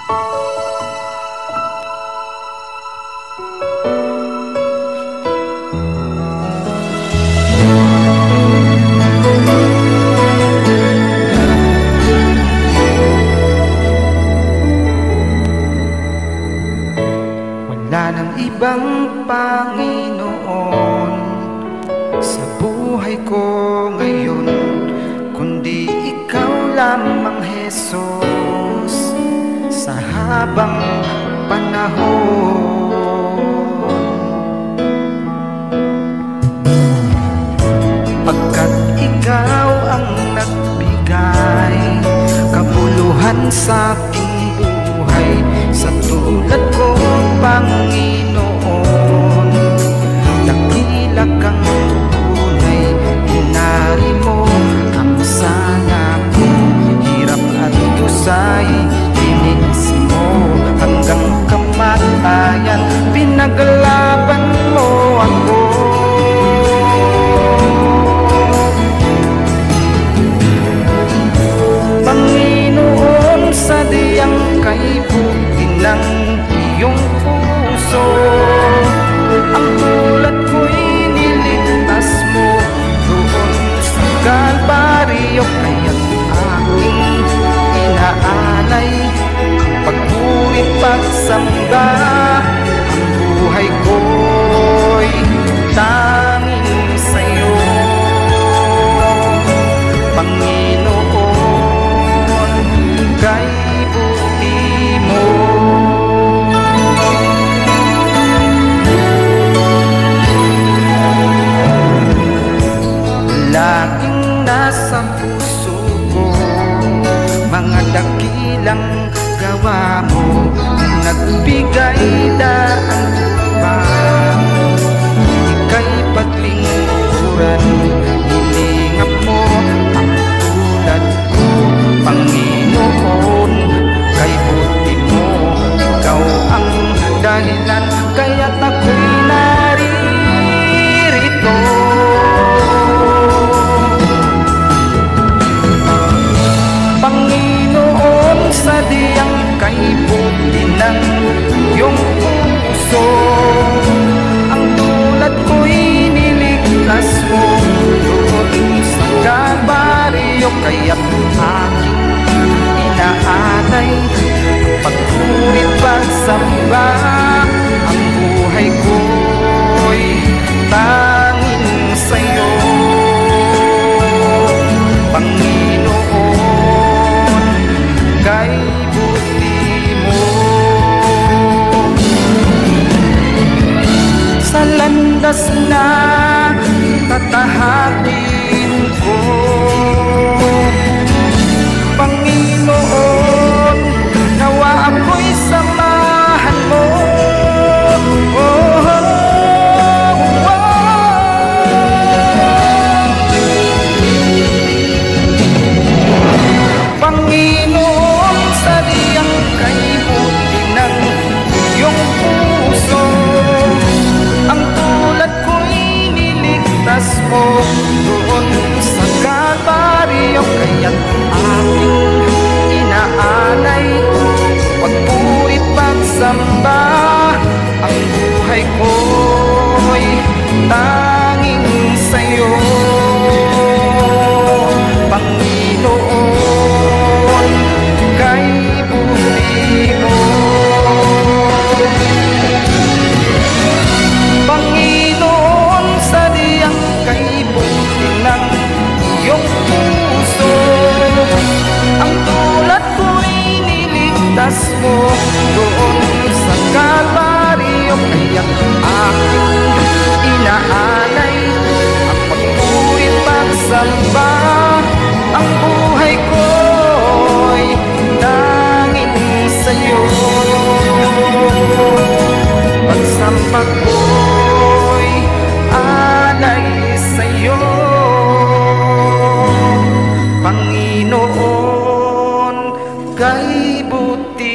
Wala nang ibang Panginoon sa buhay ko ngayon, kundi ikaw lamang, Jesus, sa habang panahon. Pagkat ikaw ang nagbigay kabuluhan sa aking buhay, sa tulad ko, Panginoon, dakila kang tunay. Hinari mo ang sana ko, hirap at dusay, dinis mo hanggang kamatayan, pinaglaban mo ako. Panginoon, sadyang kay buti ng iyong puso, ang tulad ko'y niligtas mo doon sa Kalbaryo. Kaya't aking inaalay ang pagpurit pagsamba, ang buhay ko'y tanging sa'yo, Panginoon, kay buti mo. Laging nasa puso ko mga dakilang gawa mo, nagbigay daan upang ika'y paglingkuran. Nilingap mo ang tulad ko, Panginoon, kay buti mo. Ikaw ang dahilan kaya't ako'y naririto. Panginoon, sadyang kay buti ng iyong puso, ang tulad ko'y niligtas mo doon sa Kalbaryo. Kaya't aking inaalay pagpurit pagsamba, ang buhay ko'y tanging sa'yo, Panginoon, kay buti mo. Sa landas na tatahakin ko, Panginoon, nawa ako'y samahan mo. Panginoon, sadyang kay buti ng iyong puso, ang tulad ko'y niligtas mo doon sa Kalbaryo. Kaya't aking inaalay pagpurit pagsamba, ang buhay ko'y tanging sa'yo, Panginoon, kay buti mo. Panginoon, sadyang kay buti ng iyong puso, ang tulad ko'y niligtas mo doon sa Kalbaryo. Kaya't aking inaalay ang pagpurit pagsamba, ang buhay ko'y tanging sa'yo, pagsamba ko'y alay sa'yo, Panginoon, kay buti